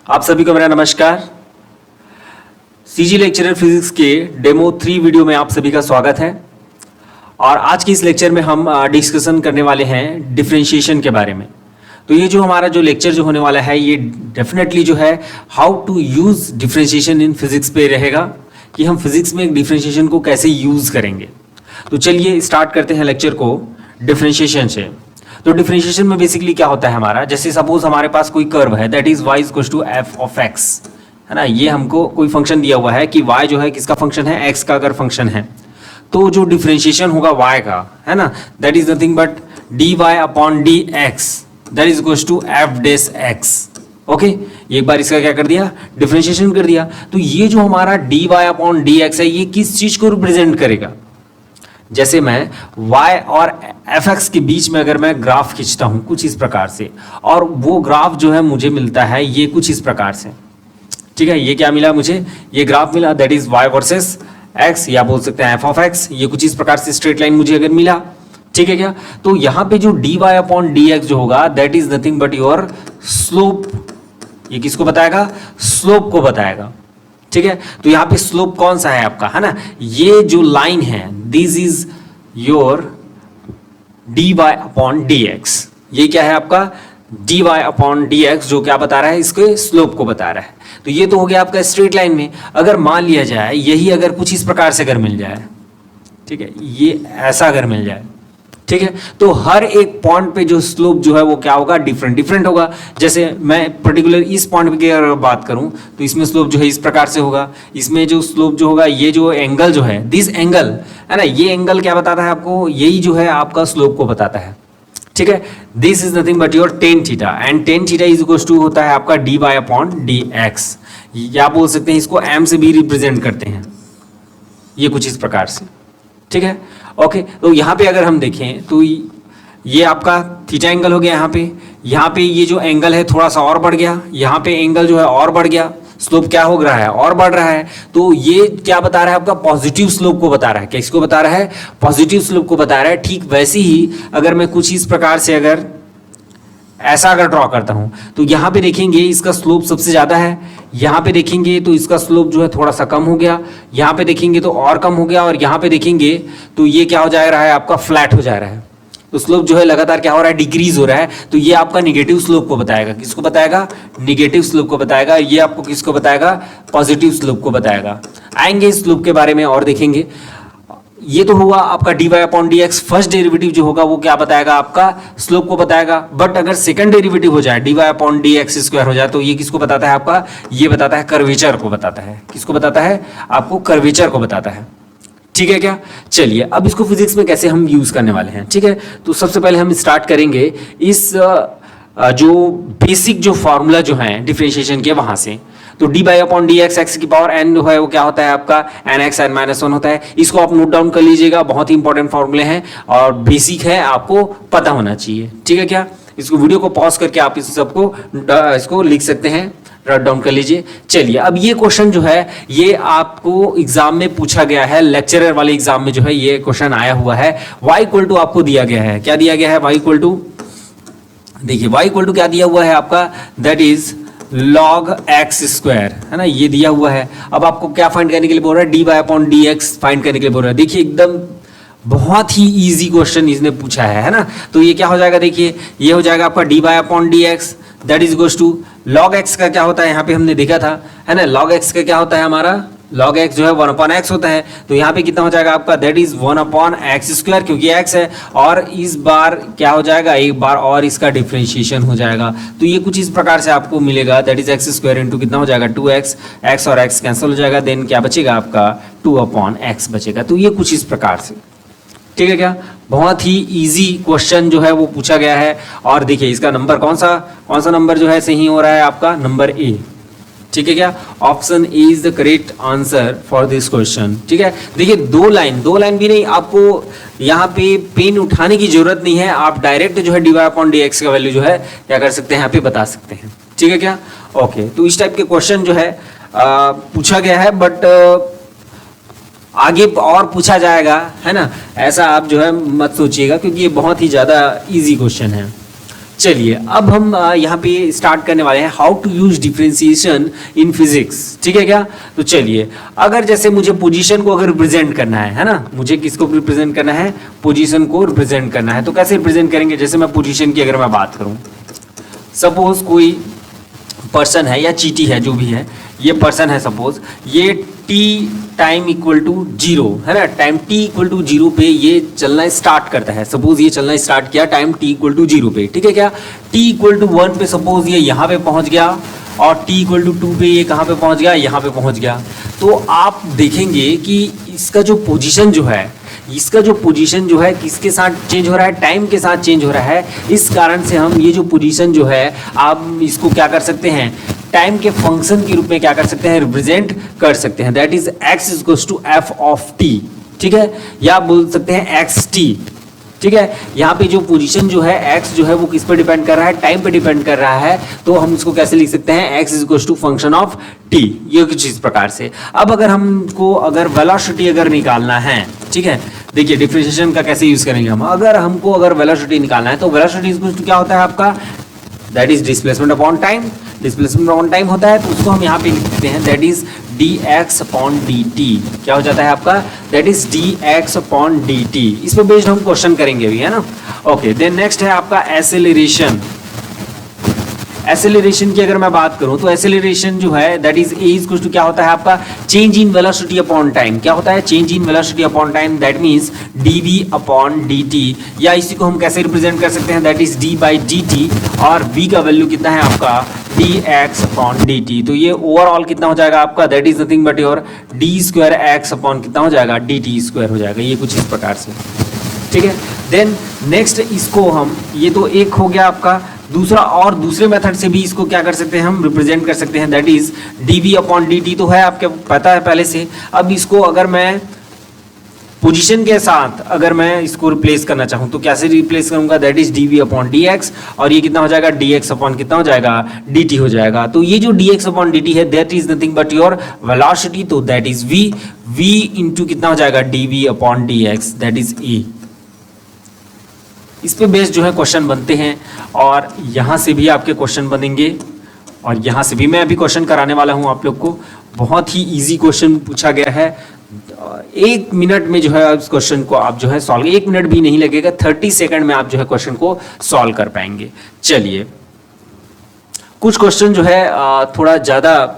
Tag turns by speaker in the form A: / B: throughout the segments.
A: आप सभी को मेरा नमस्कार। सीजी लेक्चरर फिजिक्स के डेमो 3 वीडियो में आप सभी का स्वागत है। और आज की इस लेक्चर में हम डिस्कशन करने वाले हैं डिफरेंशिएशन के बारे में। तो ये जो हमारा जो लेक्चर जो होने वाला है ये डेफिनेटली जो है how to use differentiation in physics पे रहेगा कि हम फिजिक्स में डिफरेंशिएशन को कैसे यूज़ करेंगे। तो चलिए स्टार्ट करते हैं लेक्चर को डिफरेंशिएशन से। तो डिफरेंशिएशन में बेसिकली क्या होता है हमारा, जैसे सपोज हमारे पास कोई कर्व है that is y equal to F of X, है ना। ये हमको कोई फंक्शन दिया हुआ है कि y जो है किसका फंक्शन है, x का अगर फंक्शन है तो जो डिफरेंशिएशन होगा y का, है ना, that is nothing but dy upon dx that is equal to F dash x। Okay, एक बार इसका क्या कर दिया, डिफरेंशिएशन कर दिया। तो ये जो हमारा dy अपॉन dx है ये किस चीज को रिप्रेजेंट करेगा, जैसे मैं y और fx के बीच में अगर मैं ग्राफ खींचता हूं कुछ इस प्रकार से, और वो ग्राफ जो है मुझे मिलता है ये कुछ इस प्रकार से, ठीक है। ये क्या मिला मुझे, ये ग्राफ मिला that is y versus x, या बोल सकते हैं f ऑफ x। ये कुछ इस प्रकार से स्ट्रेट लाइन मुझे अगर मिला, ठीक है क्या। तो यहाँ पे जो dy अपॉन dx जो होगा that is nothing but your slope. ये किसको बताएगा, स्लोप को बताएगा, ठीक है। तो यहाँ पे स्लोप कौन सा है आपका, है ना, ये जो लाइन है this is your dy upon dx। ये क्या है आपका dy अपॉन dx, जो क्या बता रहा है, इसके स्लोप को बता रहा है। तो ये तो हो गया आपका स्ट्रेट लाइन में। अगर मान लिया जाए यही अगर कुछ इस प्रकार से अगर मिल जाए, ठीक है, ये ऐसा अगर मिल जाए, ठीक है, तो हर एक पॉइंट पे जो स्लोप जो है वो क्या होगा, डिफरेंट होगा। जैसे मैं पर्टिकुलर इस पॉइंट की अगर बात करूं तो इसमें स्लोप जो है इस प्रकार से होगा, इसमें जो स्लोप जो होगा, ये जो एंगल जो है दिस एंगल, है ना, ये एंगल क्या बताता है आपको, यही जो है आपका स्लोप को बताता है, ठीक है। This is nothing but your tan theta, and tan theta is equal to होता है आपका dy अपॉन dx, या बोल सकते हैं इसको m से भी रिप्रेजेंट करते हैं, ये कुछ इस प्रकार से, ठीक है। ओके, तो यहाँ पे अगर हम देखें तो ये आपका थीटा एंगल हो गया। यहाँ पे ये जो एंगल है थोड़ा सा और बढ़ गया, यहाँ पे एंगल जो है और बढ़ गया, स्लोप क्या हो रहा है, और बढ़ रहा है। तो ये क्या बता रहा है आपका, पॉजिटिव स्लोप को बता रहा है। किसको बता रहा है, पॉजिटिव स्लोप को बता रहा है। ठीक वैसे ही अगर मैं कुछ इस प्रकार से अगर ऐसा अगर ड्रॉ करता हूं तो यहाँ पे देखेंगे इसका स्लोप सबसे ज्यादा है, यहाँ पे देखेंगे तो इसका स्लोप जो है थोड़ा सा कम हो गया, यहाँ पे देखेंगे तो और कम हो गया, और यहाँ पे देखेंगे तो ये क्या हो जा रहा है आपका, फ्लैट हो जा रहा है। तो स्लोप जो है लगातार क्या हो रहा है, डिक्रीज हो रहा है। तो ये आपका निगेटिव स्लोप को बताएगा। किसको बताएगा, निगेटिव स्लोप को बताएगा। ये आपको किसको बताएगा, पॉजिटिव स्लोप को बताएगा। आएंगे इस स्लोप के बारे में और देखेंगे। ये तो हुआ आपका dy upon dx, first derivative जो होगा वो क्या बताएगा, आपका स्लोप को बताएगा। बट अगर सेकंड डेरिवेटिव हो जाए dy अपॉन dx स्क्वायर हो जाए तो ये किसको बताता है आपका, ये बताता है कर्वेचर को बताता है। किसको बताता है, आपको कर्वेचर को बताता है, ठीक है क्या। चलिए अब इसको फिजिक्स में कैसे हम यूज करने वाले हैं, ठीक है। तो सबसे पहले हम स्टार्ट करेंगे इस जो बेसिक जो फॉर्मूला जो है डिफरेंशिएशन के वहां से। तो dy अपॉन dx x की पावर n जो है वो क्या होता है आपका nx n माइनस 1 होता है। इसको आप नोट डाउन कर लीजिएगा, बहुत ही इंपॉर्टेंट फॉर्मूले हैं और बेसिक है, आपको पता होना चाहिए, ठीक है क्या। इसको वीडियो को पॉज करके आप इस सबको इसको लिख सकते हैं, नोट डाउन कर लीजिए। चलिए अब ये क्वेश्चन जो है ये आपको एग्जाम में पूछा गया है, लेक्चरर वाले एग्जाम में जो है ये क्वेश्चन आया हुआ है। y इक्वल टू आपको दिया गया है, क्या दिया गया है, y इक्वल टू, देखिए y इक्वल टू क्या दिया हुआ है आपका, that is log x square, है ना, ये दिया हुआ है। अब आपको क्या फाइंड करने के लिए बोल रहा है, dy अपॉन dx फाइंड करने के लिए बोल रहा है। देखिए एकदम बहुत ही इजी क्वेश्चन इसने पूछा है ना। तो ये क्या हो जाएगा, देखिए ये हो जाएगा आपका dy upon dx that is equals to log x का क्या होता है, यहाँ पे हमने देखा था, है ना, log x का क्या होता है हमारा, log x जो है 1 अपॉन x होता है। तो यहाँ पे कितना हो जाएगा आपका, that is 1 upon x square, क्योंकि x है, और इस बार क्या हो जाएगा, एक बार और इसका डिफरेंशिएशन हो जाएगा। तो ये कुछ इस प्रकार से आपको मिलेगा, that is x square into कितना हो जाएगा 2x, x और x कैंसिल हो जाएगा, देन क्या बचेगा आपका 2 अपॉन x बचेगा। तो ये कुछ इस प्रकार से, ठीक है क्या। बहुत ही इजी क्वेश्चन जो है वो पूछा गया है। और देखिए इसका नंबर कौन सा नंबर जो है सही हो रहा है आपका, नंबर ए, ठीक है क्या। Option A is the correct answer for this question, ठीक है। देखिए दो लाइन भी नहीं, आपको यहाँ पे पेन उठाने की जरूरत नहीं है, आप डायरेक्ट जो है dy अपॉन dx का वैल्यू जो है क्या कर सकते हैं, यहाँ पे बता सकते हैं, ठीक है क्या। ओके, तो इस टाइप के क्वेश्चन जो है पूछा गया है, बट आगे और पूछा जाएगा, है ना, ऐसा आप जो है मत सोचिएगा, क्योंकि ये बहुत ही ज्यादा इजी क्वेश्चन है। चलिए अब हम यहाँ पे स्टार्ट करने वाले हैं how to use differentiation in physics, ठीक है क्या। तो चलिए, अगर जैसे मुझे पोजीशन को अगर रिप्रेजेंट करना है ना, मुझे किसको रिप्रेजेंट करना है, पोजीशन को रिप्रेजेंट करना है, तो कैसे रिप्रेजेंट करेंगे। जैसे मैं पोजीशन की अगर मैं बात करूं, सपोज कोई पर्सन है या चीटी है, जो भी है, ये पर्सन है सपोज, ये टी टाइम इक्वल टू 0 है ना, टाइम टी इक्वल टू 0 पे ये चलना स्टार्ट करता है। सपोज ये चलना स्टार्ट किया टाइम टी इक्वल टू 0 पे, ठीक है क्या। टी इक्वल टू 1 पे सपोज ये यहाँ पे पहुँच गया, और टी इक्वल टू 2 पे ये कहाँ पे पहुँच गया, यहाँ पे पहुँच गया। तो आप देखेंगे कि इसका जो पोजीशन जो है, किसके साथ चेंज हो रहा है, टाइम के साथ चेंज हो रहा है। इस कारण से हम ये जो पोजीशन जो है, आप इसको क्या कर सकते हैं, टाइम के फंक्शन के रूप में क्या कर सकते हैं, रिप्रेजेंट कर सकते हैं। That is x equals to F of T, ठीक है, या आप बोल सकते हैं एक्स टी, ठीक है। यहाँ पे जो पोजीशन जो है x जो है वो किस पे डिपेंड कर रहा है, टाइम पे डिपेंड कर रहा है। तो हम इसको कैसे लिख सकते हैं, x equals to function of t, ये कुछ इस प्रकार से। अब अगर हमको अगर वेलोसिटी अगर निकालना है, ठीक है, देखिए डिफरेंशिएशन का कैसे यूज करेंगे हम। अगर हमको अगर वेलोसिटी निकालना है, तो वेलोसिटी इक्वल्स टू क्या होता है आपका, that is displacement upon time. Displacement upon time होता है, तो उसको हम यहाँ पे लिखते हैं, that is dx upon dt। क्या हो जाता है आपका, that is dx upon dt। इस पे बेस्ड हम क्वेश्चन करेंगे अभी, है ना। ओके, देन नेक्स्ट है आपका एसेलरेशन। एसेलरेशन की अगर मैं बात करूं, तो एसेलरेशन जो है that is A equals to क्या होता है आपका, change in velocity upon time. क्या होता है, change in velocity upon time, that means dv upon dt। या इसी को हम कैसे रिप्रेजेंट कर सकते हैं, that is d by dt, और v का वैल्यू कितना है आपका, dx अपॉन dt। तो ये ओवरऑल कितना हो जाएगा आपका, that is nothing but your d square x upon कितना हो जाएगा, dt स्क्वायर हो जाएगा। ये कुछ इस प्रकार से, ठीक है। देन नेक्स्ट इसको हम, ये तो एक हो गया आपका, दूसरा और दूसरे मेथड से भी इसको क्या कर सकते हैं, हम रिप्रेजेंट कर सकते हैं, that is dv upon dt। तो है आपके पता है पहले से। अब इसको अगर मैं पोजीशन के साथ अगर मैं इसको रिप्लेस करना चाहूँ, तो कैसे रिप्लेस करूंगा, that is dv upon dx, और ये कितना हो जाएगा, dx अपॉन कितना हो जाएगा, dt हो जाएगा। तो ये जो dx अपॉन dt है, that is nothing but your velocity, तो दैट इज v इंटू कितना हो जाएगा, dv upon dx, that is e। इस पे बेस्ड जो है क्वेश्चन बनते हैं, और यहाँ से भी आपके क्वेश्चन बनेंगे, और यहाँ से भी मैं अभी क्वेश्चन कराने वाला हूँ आप लोग को। बहुत ही इजी क्वेश्चन पूछा गया है, 1 मिनट में जो है इस क्वेश्चन को आप जो है सॉल्व, 1 मिनट भी नहीं लगेगा, 30 सेकंड में आप जो है क्वेश्चन को सॉल्व कर पाएंगे। चलिए, कुछ क्वेश्चन जो है थोड़ा ज़्यादा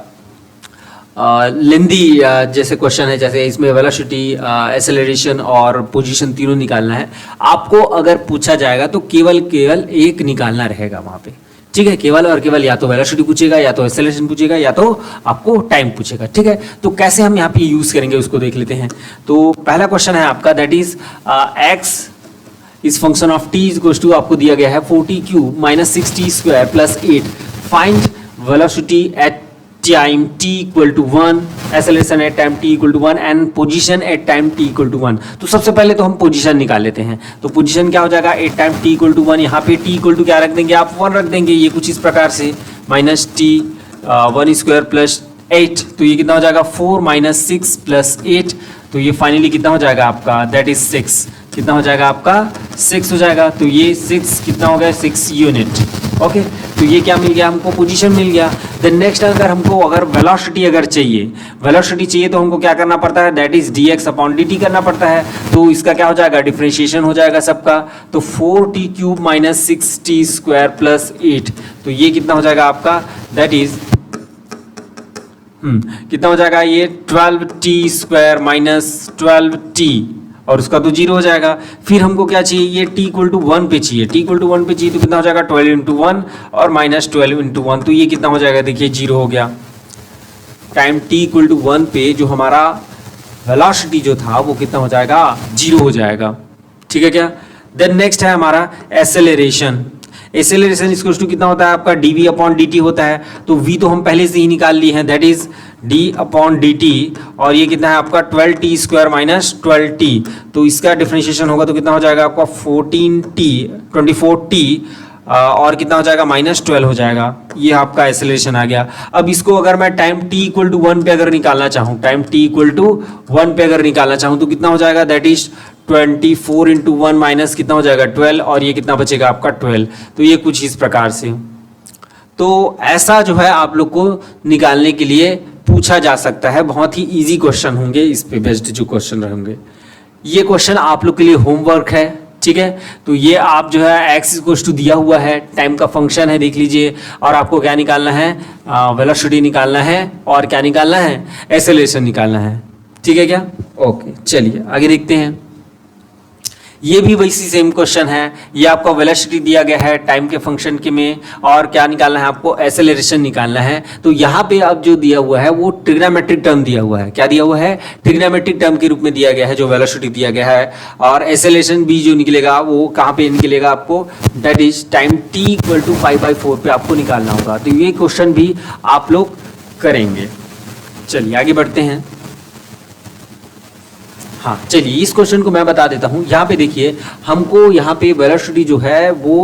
A: लेंदी जैसे क्वेश्चन है, जैसे इसमें वेलोसिटी, एसेलरेशन और पोजीशन तीनों निकालना है। आपको अगर पूछा जाएगा तो केवल एक निकालना रहेगा वहाँ पे, ठीक है, केवल और केवल या तो वेलोसिटी पूछेगा, या तो एसेलरेशन पूछेगा, या तो आपको टाइम पूछेगा, ठीक है। तो कैसे हम यहाँ पे यूज करेंगे उसको देख लेते हैं। तो पहला क्वेश्चन है आपका, that is x is function of t equals to, आपको दिया गया है 40 cube minus 6t square plus 8। Find velocity at time t equal to 1, acceleration at time t equal to 1 and position at time t equal to 1। तो सबसे पहले तो हम position निकाल लेते हैं। तो पोजीशन क्या हो जाएगा, at time t equal to 1, यहाँ पे t इक्वल टू क्या रख देंगे आप, 1 रख देंगे। ये कुछ इस प्रकार से, माइनस t 1 स्क्वायर प्लस 8, तो ये कितना हो जाएगा, 4 माइनस 6 प्लस 8, तो ये फाइनली कितना हो जाएगा आपका, दैट इज 6। कितना हो जाएगा आपका, 6 हो जाएगा। तो ये 6 कितना हो गया, 6 यूनिट। ओके, तो ये क्या मिल गया हमको, पोजीशन मिल गया। देन नेक्स्ट अगर हमको अगर वेलोसिटी अगर चाहिए तो हमको क्या करना पड़ता है, that is dx upon dt करना पड़ता है। तो इसका क्या हो जाएगा, डिफरेंशिएशन हो जाएगा सबका। तो 4t cube minus 6t square plus 8, तो ये कितना हो जाएगा आपका, दैट इज कितना हो जाएगा, ये 12t स्क्वायर माइनस 12t, और उसका तो 0 हो जाएगा। फिर हमको क्या चाहिए, ये t इक्वल टू 1 पे चाहिए, t इक्वल टू 1 पे चाहिए, तो कितना हो जाएगा, 12 इंटू 1 और माइनस 12 इंटू 1, तो ये कितना हो जाएगा, देखिए 0 हो गया। टाइम t इक्वल टू 1 पे जो हमारा वेलोसिटी जो था वो कितना हो जाएगा, 0 हो जाएगा, ठीक है क्या। देन नेक्स्ट है हमारा एसेलरेशन। एसेलरेशन इक्वल टू कितना होता है आपका, dv अपॉन dt होता है। तो v तो हम पहले से ही निकाल लिए हैं, that is d upon dt, और ये कितना है आपका 12t स्क्वायर माइनस 12t, तो इसका डिफरेंशिएशन होगा तो कितना हो जाएगा आपका 24t और कितना हो जाएगा -12 हो जाएगा। ये आपका एक्सेलरेशन आ गया। अब इसको अगर मैं टाइम t इक्वल टू 1 पे अगर निकालना चाहूँ, टाइम t इक्वल टू 1 पे अगर निकालना चाहूँ तो कितना हो जाएगा, दैट इज 24 इंटू 1 माइनस कितना हो जाएगा 12, और ये कितना बचेगा आपका 12। तो ये कुछ इस प्रकार से। तो ऐसा जो है आप लोग को निकालने के लिए पूछा जा सकता है। बहुत ही इजी क्वेश्चन होंगे, इस पे बेस्ड जो क्वेश्चन रहेंगे। ये क्वेश्चन आप लोग के लिए होमवर्क है, ठीक है। तो ये आप जो है x इक्वल्स टू दिया हुआ है, टाइम का फंक्शन है, देख लीजिए। और आपको क्या निकालना है, वेलोसिटी निकालना है, और क्या निकालना है, एक्सेलरेशन निकालना है, ठीक है क्या। ओके, चलिए आगे देखते हैं। ये भी वैसी सेम क्वेश्चन है। ये आपका वेलोसिटी दिया गया है टाइम के फंक्शन के में, और क्या निकालना है आपको, एक्सेलरेशन निकालना है। तो यहाँ पे अब जो दिया हुआ है वो ट्रिग्नोमेट्रिक टर्म दिया हुआ है। क्या दिया हुआ है, ट्रिग्नोमेट्रिक टर्म के रूप में दिया गया है जो वेलोसिटी दिया गया है। और एक्सेलरेशन भी जो निकलेगा वो कहाँ पे निकलेगा आपको, that is time t equal to 5/4 पे आपको निकालना होगा। तो ये क्वेश्चन भी आप लोग करेंगे। चलिए आगे बढ़ते हैं। हाँ चलिए, इस क्वेश्चन को मैं बता देता हूँ। यहाँ पे देखिए, हमको यहाँ पे वेलोसिटी जो है वो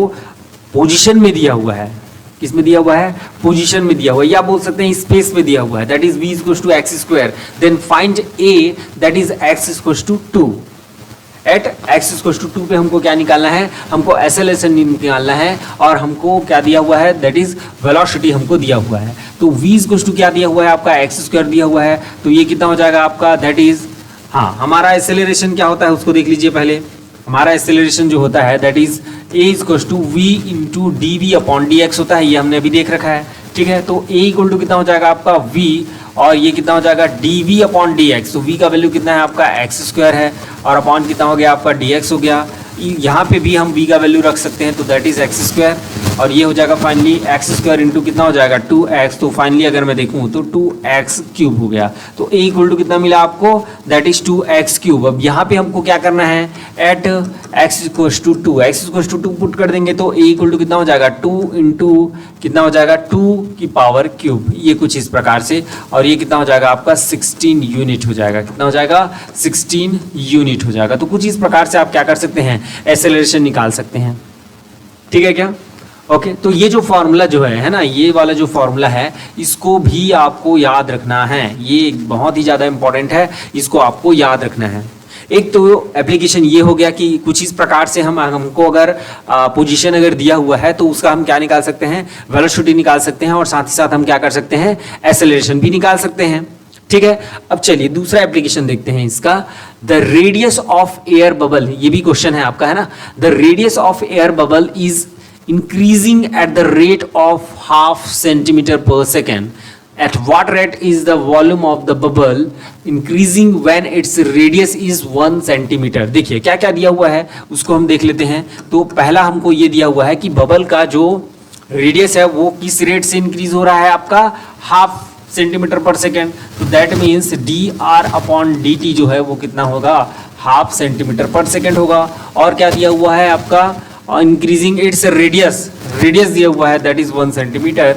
A: पोजीशन में दिया हुआ है। किस में दिया हुआ है, पोजीशन में दिया हुआ है, या बोल सकते हैं स्पेस में दिया हुआ है। That is v equals to x square, then find a that is x equals to 2। At x equals to 2 पे हमको क्या निकालना है, हमको एक्सेलरेशन निकालना है, और हमको क्या दिया हुआ है, दैट इज वेलोसिटी हमको दिया हुआ है। तो v इक्वल्स टू क्या दिया हुआ है आपका, x स्क्वायर दिया हुआ है। तो ये कितना हो जाएगा आपका, दैट इज, हाँ हमारा एक्सेलरेशन क्या होता है उसको देख लीजिए पहले। हमारा एक्सेलरेशन जो होता है that is a equals to v into d v upon d x होता है। ये हमने अभी देख रखा है, ठीक है। तो a इक्वल टू कितना हो जाएगा आपका v, और ये कितना हो जाएगा d v upon d x. तो v का वैल्यू कितना है आपका x स्क्वायर है, और अपॉन कितना हो गया आपका डी एक्स हो गया। यहाँ पे भी हम v का वैल्यू रख सकते हैं, तो दैट इज x स्क्वायर, और ये हो जाएगा फाइनली x स्क्वायर इंटू कितना हो जाएगा 2x। तो फाइनली अगर मैं देखूँ तो 2x क्यूब हो गया। तो a इक्वल टू कितना मिला आपको, दैट इज 2x क्यूब। अब यहाँ पे हमको क्या करना है, at x equals to 2, x equals to 2 put कर देंगे तो a इक्वल टू कितना हो जाएगा 2 इंटू कितना हो जाएगा 2 की पावर क्यूब। ये कुछ इस प्रकार से, और ये कितना हो जाएगा आपका 16 यूनिट हो जाएगा। कितना हो जाएगा 16 यूनिट हो जाएगा। तो कुछ इस प्रकार से आप क्या कर सकते हैं, एक्सेलरेशन निकाल सकते हैं, ठीक है क्या। ओके, तो ये जो फॉर्मूला जो है ना, ये वाला जो फॉर्मूला है इसको भी आपको याद रखना है। ये बहुत ही ज़्यादा इंपॉर्टेंट है, इसको आपको याद रखना है। एक तो एप्लीकेशन ये हो गया कि कुछ इस प्रकार से हमको अगर पोजीशन अगर दिया हुआ है तो उसका हम क्या निकाल सकते हैं, वेलोसिटी निकाल सकते हैं, और साथ ही साथ हम क्या कर सकते हैं, एक्सेलरेशन भी निकाल सकते हैं, ठीक है। अब चलिए दूसरा एप्लीकेशन देखते हैं इसका। The radius of air bubble, ये भी क्वेश्चन है आपका, है ना। The radius of air bubble is increasing at the rate of 0.5 centimeter per second. At what rate is the volume of the bubble increasing when its radius is 1 centimeter? देखिए क्या क्या दिया हुआ है उसको हम देख लेते हैं। तो पहला हमको ये दिया हुआ है कि बबल का जो रेडियस है वो किस रेट से इंक्रीज हो रहा है आपका, 0.5 सेंटीमीटर पर सेकेंड। तो that means dr upon dt जो है वो कितना होगा, 0.5 सेंटीमीटर पर सेकेंड होगा। और क्या दिया हुआ है आपका, इंक्रीजिंग इट्स रेडियस, रेडियस दिया हुआ है that is 1 centimetre.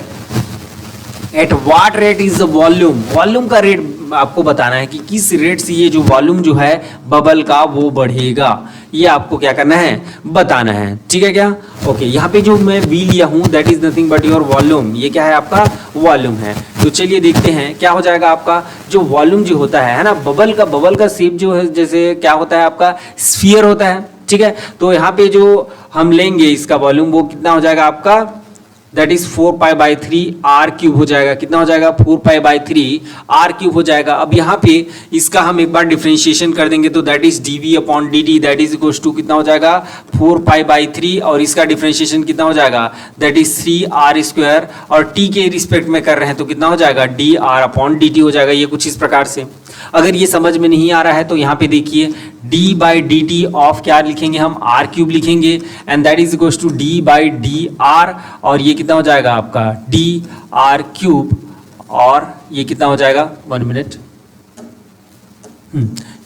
A: At what rate is the volume, volume का रेट आपको बताना है कि किस रेट से ये जो वॉल्यूम जो है बबल का वो बढ़ेगा। ये आपको क्या करना है, बताना है, ठीक है क्या। ओके, यहाँ पे जो मैं v लिया हूँ that is nothing but your volume. ये क्या है आपका, वॉल्यूम है। तो चलिए देखते हैं क्या हो जाएगा आपका जो वॉल्यूम जो होता है ना, बबल का शेप जो है जैसे क्या होता है आपका, स्फीयर होता है, ठीक है। तो यहाँ पे जो हम लेंगे इसका वॉल्यूम वो कितना हो जाएगा आपका, दैट इज 4π/3 r क्यूब हो जाएगा। कितना हो जाएगा, 4π/3 r क्यूब हो जाएगा। अब यहाँ पे इसका हम एक बार डिफरेंशिएशन कर देंगे तो that is dv upon dt that is equals to कितना हो जाएगा 4π/3, और इसका डिफरेंशिएशन कितना हो जाएगा, दैट इज 3r स्क्वायर, और t के रिस्पेक्ट में कर रहे हैं तो कितना हो जाएगा dr अपॉन dt हो जाएगा। ये कुछ इस प्रकार से। अगर ये समझ में नहीं आ रहा है तो यहाँ पे देखिए d/dt ऑफ क्या लिखेंगे हम, r क्यूब लिखेंगे, and that is equals to d/dr, और ये कितना हो जाएगा आपका dr क्यूब, और ये कितना हो जाएगा 1 मिनट,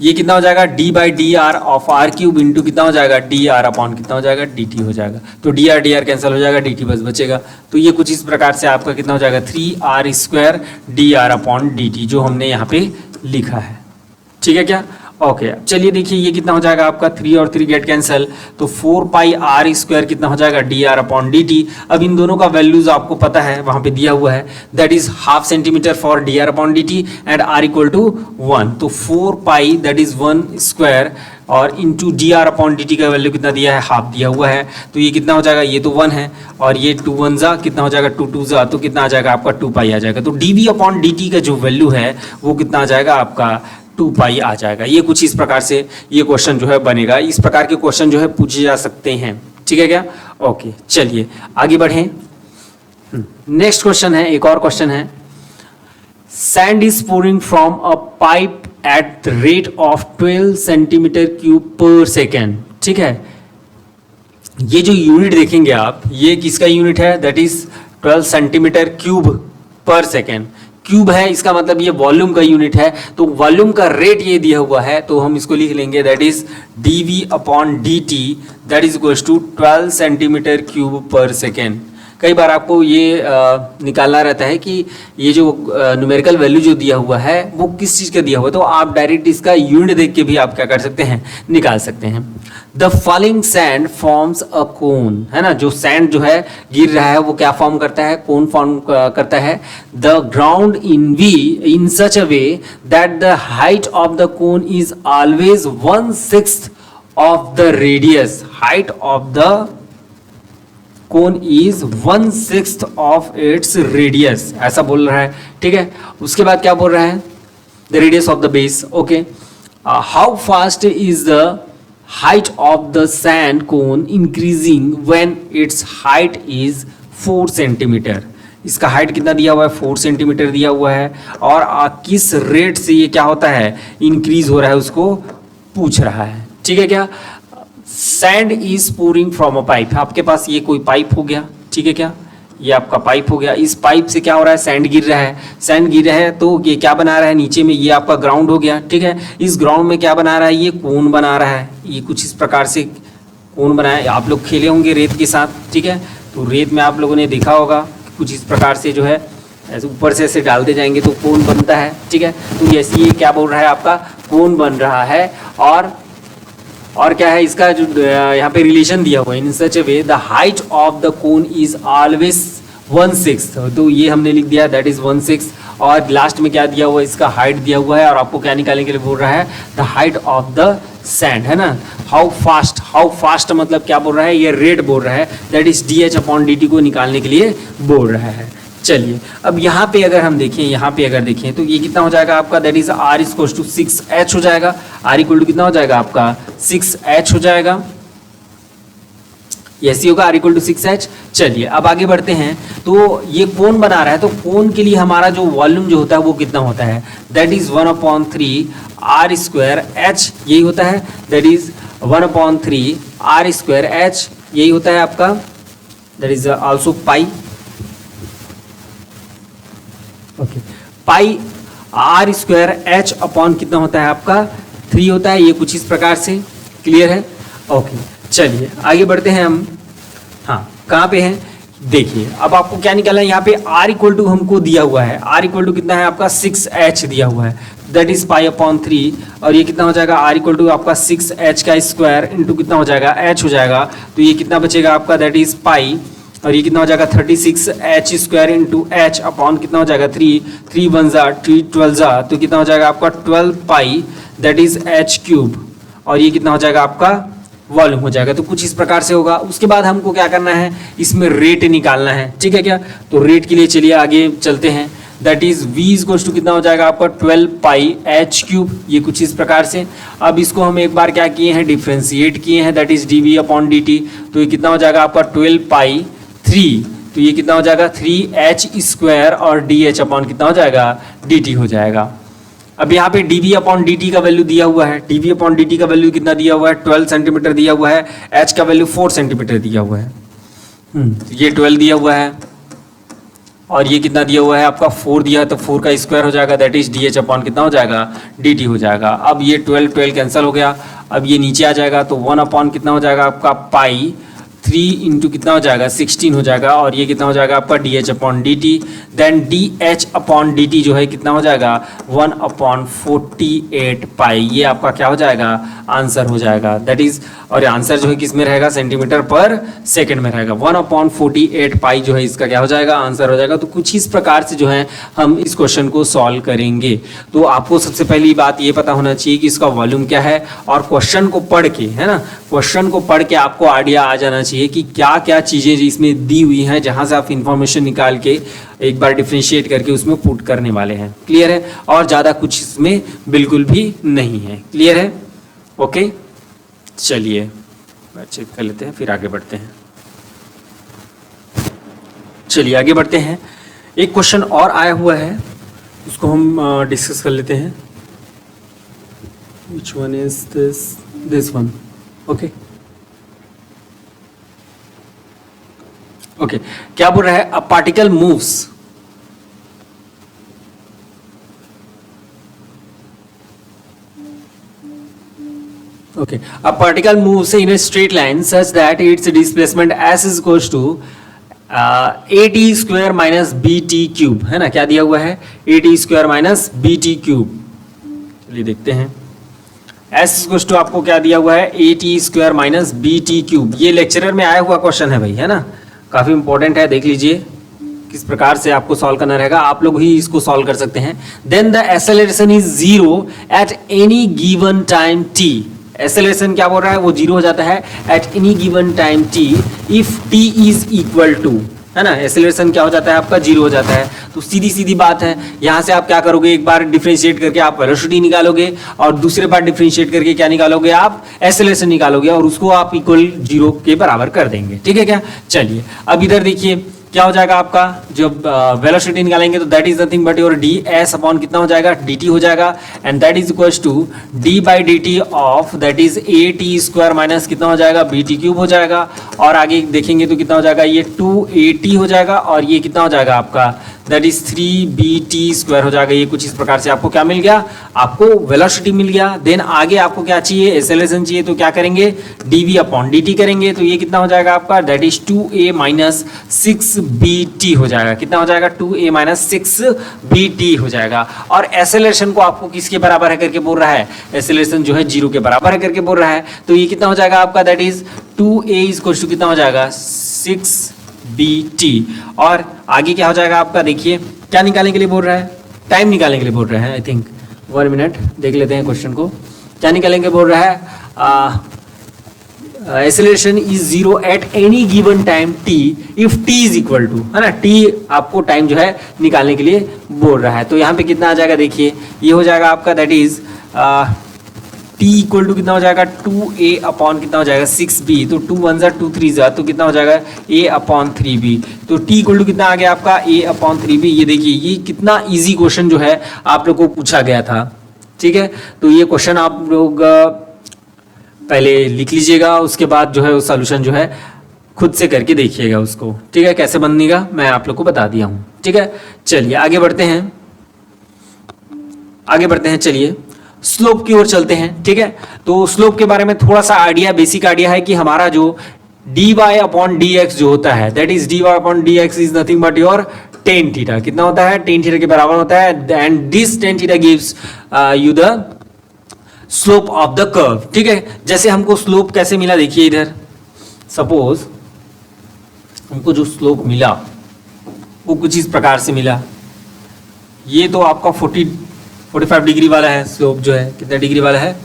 A: ये कितना हो जाएगा d/dr of r cube into कितना हो जाएगा dr अपॉन कितना हो जाएगा dt हो जाएगा। तो dr कैंसिल हो जाएगा, dt बस बचेगा। तो ये कुछ इस प्रकार से आपका कितना हो जाएगा 3r square dr upon dt जो हमने यहाँ पे लिखा है, ठीक है क्या। ओके चलिए देखिए ये कितना हो जाएगा आपका 3 और 3 गेट कैंसिल, तो 4 पाई आर स्क्वायर कितना हो जाएगा D r upon d T. अब इन दोनों का वैल्यूज आपको पता है, वहां पे दिया हुआ है, that is half centimetre for d r upon d t and r equal to 1। तो 4 पाई दैट इज 1 स्क्वायर और into d r upon d t का वैल्यू कितना दिया है, हाफ दिया हुआ है। तो ये कितना हो जाएगा, ये तो 1 है और ये 2 1 जा कितना हो जाएगा 2 2 जा, तो कितना आ जाएगा आपका 2 पाई आ जाएगा। तो d v upon d t का जो वैल्यू है वो कितना आ जाएगा आपका 2 पाई आ जाएगा। ये कुछ इस प्रकार से ये क्वेश्चन जो है बनेगा। इस प्रकार के क्वेश्चन जो है पूछे जा सकते हैं, ठीक है क्या। ओके चलिए आगे बढ़ें। नेक्स्ट क्वेश्चन है, एक और क्वेश्चन है, sand is pouring from a pipe at the rate of 12 centimetre cube पर सेकेंड। ठीक है, ये जो यूनिट देखेंगे आप, ये किसका यूनिट है, दैट इज 12 सेंटीमीटर क्यूब पर सेकेंड। क्यूब है इसका मतलब ये वॉल्यूम का यूनिट है, तो वॉल्यूम का रेट ये दिया हुआ है, तो हम इसको लिख लेंगे that is d v upon d t that is equals to 12 centimetre cube पर सेकेंड। कई बार आपको ये निकालना रहता है कि ये जो न्यूमेरिकल वैल्यू जो दिया हुआ है वो किस चीज़ का दिया हुआ है, तो आप डायरेक्ट इसका यूनिट देख के भी आप क्या कर सकते हैं, निकाल सकते हैं। The falling sand forms a cone, है ना, जो सैंड जो है गिर रहा है वो क्या फॉर्म करता है, कोन फॉर्म करता है। The ground in such a way that the height of the cone is always 1/6 of the radius, height of the cone is 1/6 of its radius, ऐसा बोल रहा है। ठीक है, उसके बाद क्या बोल रहा है, the radius of the base. Okay, how fast is the height of the sand cone increasing when it's height is 4 centimetre. इसका हाइट कितना दिया हुआ है, 4 सेंटीमीटर दिया हुआ है, और किस रेट से ये क्या होता है, इंक्रीज हो रहा है, उसको पूछ रहा है। ठीक है क्या, sand is pouring from a pipe, आपके पास ये कोई पाइप हो गया, ठीक है क्या, ये आपका पाइप हो गया। इस पाइप से क्या हो रहा है, सैंड गिर रहा है, सैंड गिर रहा है तो ये क्या बना रहा है, नीचे में ये आपका ग्राउंड हो गया। ठीक है, इस ग्राउंड में क्या बना रहा है, ये कोन बना रहा है, ये कुछ इस प्रकार से कोन बनाया। आप लोग खेले होंगे रेत के साथ, ठीक है, तो रेत में आप लोगों ने देखा होगा कुछ इस प्रकार से जो है ऐसे ऊपर से ऐसे डालते जाएंगे तो कोन बनता है। ठीक है, तो जैसे ये क्या बोल रहा है, आपका कोन बन रहा है। और क्या है इसका जो यहाँ पे रिलेशन दिया हुआ है, in such a way the height of the cone is always 1/6, तो ये हमने लिख दिया दैट इज 1/6। और लास्ट में क्या दिया हुआ है, इसका हाइट दिया हुआ है, और आपको क्या निकालने के लिए बोल रहा है, the height of the sand, है ना। हाउ फास्ट मतलब क्या बोल रहा है, ये रेट बोल रहा है, that is D H upon d T को निकालने के लिए बोल रहा है। चलिए अब यहाँ पे अगर हम देखें, यहाँ पे अगर देखें तो ये कितना हो जाएगा आपका, that is r equal to 6h हो जाएगा। आर इक्वल टू कितना हो जाएगा आपका 6h हो जाएगा, ऐसी होगा, आर इक्वल टू 6h। चलिए अब आगे बढ़ते हैं, तो ये कोन बना रहा है, तो कोन के लिए हमारा जो वॉल्यूम जो होता है वो कितना होता है, that is 1/3 r square h, यही होता है, that is 1/3 r square h, यही होता है आपका, that is also pi. Okay, pi r square h upon कितना होता है आपका 3 होता है, ये कुछ इस प्रकार से क्लियर है। ओके चलिए आगे बढ़ते हैं हम। हाँ कहाँ पे हैं, देखिए अब आपको क्या निकालना है, यहाँ पे आर इक्वल टू हमको दिया हुआ है, आर इक्वल टू कितना है आपका 6h दिया हुआ है, दैट इज पाई अपॉन 3, और ये कितना हो जाएगा, आर इक्वल टू आपका 6h का स्क्वायर इंटू कितना हो जाएगा, h हो जाएगा, तो ये कितना बचेगा आपका, दैट इज पाई, और ये कितना हो जाएगा 36h square into H upon कितना हो जाएगा 3 1 जा 3 12 जा, तो कितना हो जाएगा आपका 12 पाई दैट इज h क्यूब, और ये कितना हो जाएगा आपका वॉल्यूम हो जाएगा। तो कुछ इस प्रकार से होगा। उसके बाद हमको क्या करना है, इसमें रेट निकालना है, ठीक है क्या। तो रेट के लिए चलिए आगे चलते हैं, that is v equal to कितना हो जाएगा आपका 12 पाई h क्यूब, ये कुछ इस प्रकार से। अब इसको हम एक बार क्या किए हैं, डिफ्रेंशिएट किए हैं, that is dv upon dt, तो ये कितना हो जाएगा आपका 12 पाई 3, तो ये कितना हो जाएगा 3h स्क्वायर, और dh अपॉन कितना हो जाएगा dt हो जाएगा। अब यहाँ पे dv अपॉन dt का वैल्यू दिया हुआ है, dv अपॉन dt का वैल्यू कितना दिया हुआ है 12 सेंटीमीटर दिया हुआ है, h का वैल्यू 4 सेंटीमीटर दिया हुआ है, ये 12 दिया हुआ है, और ये कितना दिया हुआ है आपका 4 दिया है, तो 4 का स्क्वायर हो जाएगा, दैट इज dh अपॉन कितना हो जाएगा dt हो जाएगा। अब ये 12 कैंसिल हो गया, अब ये नीचे आ जाएगा, तो 1 अपॉन कितना हो जाएगा आपका पाई 3 इंटू कितना हो जाएगा 16 हो जाएगा, और ये कितना हो जाएगा आपका dh upon dt, then dh upon dt जो है कितना हो जाएगा 1/48 पाई, ये आपका क्या हो जाएगा आंसर हो जाएगा, दैट इज, और आंसर जो है किस में रहेगा सेंटीमीटर पर सेकंड में रहेगा, 1/48 पाई जो है इसका क्या हो जाएगा आंसर हो जाएगा। तो कुछ इस प्रकार से जो है हम इस क्वेश्चन को सॉल्व करेंगे। तो आपको सबसे पहली बात ये पता होना चाहिए कि इसका वॉल्यूम क्या है, और क्वेश्चन को पढ़ के, है ना, क्वेश्चन को पढ़ के आपको आइडिया आ जाना चाहिए कि क्या क्या चीजें इसमें दी हुई हैं, जहां से आप इंफॉर्मेशन निकाल के एक बार डिफरेंशिएट करके उसमें पुट करने वाले हैं। क्लियर है? और ज्यादा कुछ इसमें बिल्कुल भी नहीं है। क्लियर है? ओके, चलिए चेक कर लेते हैं, फिर आगे बढ़ते हैं। चलिए आगे बढ़ते हैं। एक क्वेश्चन और आया हुआ है, उसको हम डिस्कस कर लेते हैं। Which one is this? This one. Okay. Okay. क्या बोल रहा है? A particle moves. Okay. A particle moves in a straight line such that its displacement s is equals to at square minus bt cube, है ना? क्या दिया हुआ है? at square minus bt cube. चलिए देखते हैं। s इक्वल टू आपको क्या दिया हुआ है? at square minus bt cube. ये लेक्चरर में आया हुआ क्वेश्चन है भाई, है ना, काफी इंपॉर्टेंट है, देख लीजिए किस प्रकार से आपको सॉल्व करना रहेगा, आप लोग ही इसको सॉल्व कर सकते हैं। Then the acceleration is 0 at any given time t। Acceleration क्या बोल रहा है? वो 0 हो जाता है at any given time t if t is equal to, है ना, एक्सेलरेशन क्या हो जाता है आपका 0 हो जाता है। तो सीधी सीधी बात है, यहां से आप क्या करोगे, एक बार डिफरेंशिएट करके आप वेलोसिटी निकालोगे, और दूसरे बार डिफरेंशिएट करके क्या निकालोगे आप एक्सेलरेशन निकालोगे, और उसको आप इक्वल 0 के बराबर कर देंगे। ठीक है क्या? चलिए अब इधर देखिए क्या हो जाएगा आपका, जब वेलोसिटी निकालेंगे तो that is nothing but your d s upon कितना हो जाएगा dt हो जाएगा, and that is equals to d by dt of that is at square minus कितना हो जाएगा bt क्यूब हो जाएगा, और आगे देखेंगे तो कितना हो जाएगा, ये 2at हो जाएगा, और ये कितना हो जाएगा आपका दैट इज 3bt स्क्वायर हो जाएगा। ये कुछ इस प्रकार से आपको क्या मिल गया, आपको वेलोसिटी मिल गया। देन आगे आपको क्या चाहिए, एक्सेलरेशन चाहिए, तो क्या करेंगे dv अपॉन dt करेंगे, तो ये कितना हो जाएगा आपका that is 2a minus 6bt हो जाएगा। कितना हो जाएगा 2a माइनस 6bt हो जाएगा। और एक्सेलरेशन को आपको किसके बराबर है करके बोल रहा है, एक्सेलरेशन जो है 0 के बराबर है करके बोल रहा है, तो ये कितना हो जाएगा आपका that is 2a is equal to कितना हो जाएगा 6bt। और आगे क्या हो जाएगा आपका, देखिए क्या निकालने के लिए बोल रहा है, टाइम निकालने के लिए बोल रहा है। आई थिंक 1 मिनट देख लेते हैं क्वेश्चन को, क्या निकालेंगे बोल रहा है, acceleration is 0 at any given time t if t is equal to, है ना, t आपको टाइम जो है निकालने के लिए बोल रहा है। तो यहाँ पे कितना आ जाएगा, देखिए ये हो जाएगा आपका that is t equal to कितना हो जाएगा 2a अपॉन कितना हो जाएगा 6b, तो 2 1 जा 2 3 जा, तो कितना हो जाएगा a अपॉन 3b। तो t इक्वल टू कितना आ गया आपका a अपॉन 3b। ये देखिए ये कितना इजी क्वेश्चन जो है आप लोग को पूछा गया था। ठीक है, तो ये क्वेश्चन आप लोग पहले लिख लीजिएगा, उसके बाद जो है वो सॉल्यूशन जो है खुद से करके देखिएगा उसको। ठीक है, कैसे बनेगा मैं आप लोग को बता दिया हूँ। ठीक है, चलिए आगे बढ़ते हैं, आगे बढ़ते हैं। चलिए स्लोप की ओर चलते हैं। ठीक है, तो स्लोप के बारे में थोड़ा सा आइडिया, बेसिक आइडिया है कि हमारा जो dy अपॉन dx जो होता है that is dy upon dx is nothing but your tan theta. कितना होता है, टेन थीटा के बराबर होता है, and this tan theta gives you the slope of the curve. ठीक है, जैसे हमको स्लोप कैसे मिला, देखिए इधर सपोज हमको जो स्लोप मिला वो कुछ इस प्रकार से मिला। ये तो आपका 45 डिग्री वाला है स्लोप, जो है कितना डिग्री वाला है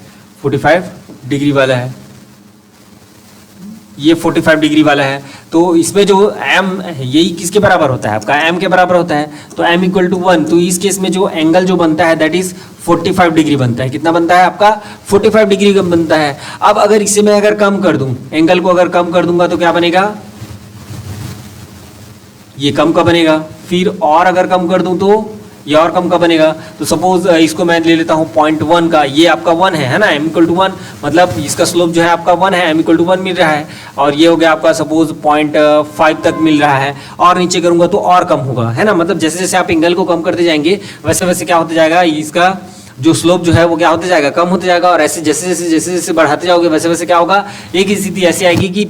A: 45 डिग्री वाला है, ये 45 डिग्री वाला है। तो इसमें जो m यही किसके बराबर होता है आपका, m के बराबर होता है, तो m इक्वल टू 1। तो इस केस में जो एंगल जो बनता है दैट इज 45 डिग्री बनता है। कितना बनता है आपका 45 डिग्री का बनता है। अब अगर इसे मैं अगर कम कर दूं, एंगल को अगर कम कर दूंगा तो क्या बनेगा, ये कम का बनेगा। फिर और अगर कम कर दूं तो ये और कम का बनेगा। तो सपोज इसको मैं ले लेता हूं 0.1 का, ये आपका 1 है ना, m इक्वल टू 1, मतलब इसका स्लोप जो है आपका 1 है, m इक्वल टू 1 मिल रहा है, और ये हो गया आपका सपोज 0.5 तक मिल रहा है, और नीचे करूंगा तो और कम होगा, है ना। मतलब जैसे जैसे आप एंगल को कम करते जाएंगे वैसे वैसे क्या होता जाएगा, इसका जो स्लोप जो है वो क्या होते जाएगा, कम होते जाएगा। और ऐसे जैसे जैसे बढ़ाते जाओगे वैसे वैसे क्या होगा, एक ही स्थिति ऐसी आएगी कि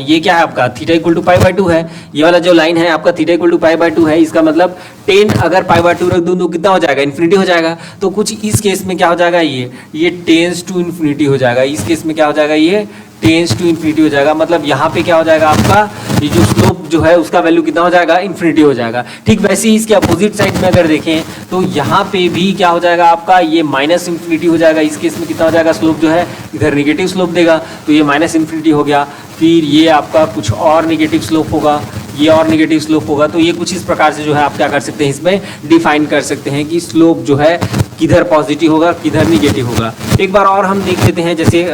A: ये क्या है आपका थीटा इक्वल टू π/2 है। ये वाला जो लाइन है आपका थीटा इक्वल टू π/2 है, इसका मतलब 10 अगर π/2 रख दूं तो कितना हो जाएगा, इन्फिनिटी हो जाएगा। तो कुछ इस केस में क्या हो जाएगा, ये टेंस टू इन्फिनिटी हो जाएगा। इस केस में क्या हो जाएगा, ये टेंस टू इन्फिनिटी हो जाएगा। मतलब यहाँ पे क्या हो जाएगा आपका, ये जो स्लोप जो है उसका वैल्यू कितना हो जाएगा, इन्फिनिटी हो जाएगा। ठीक वैसे ही इसके अपोजिट साइड में अगर देखें तो यहाँ पे भी क्या हो जाएगा आपका, ये माइनस इन्फिनिटी हो जाएगा। इस केस में कितना हो जाएगा, स्लोप जो है इधर निगेटिव स्लोप देगा, तो ये माइनस इन्फिनिटी हो गया। फिर ये आपका कुछ और निगेटिव स्लोप होगा, ये और निगेटिव स्लोप होगा। तो ये कुछ इस प्रकार से जो है आप क्या कर सकते हैं, इसमें डिफाइन कर सकते हैं कि स्लोप जो है किधर पॉजिटिव होगा किधर निगेटिव होगा। एक बार और हम देख लेते हैं, जैसे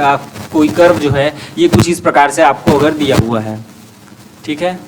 A: कोई कर्व जो है ये कुछ इस प्रकार से आपको अगर दिया हुआ है, ठीक है,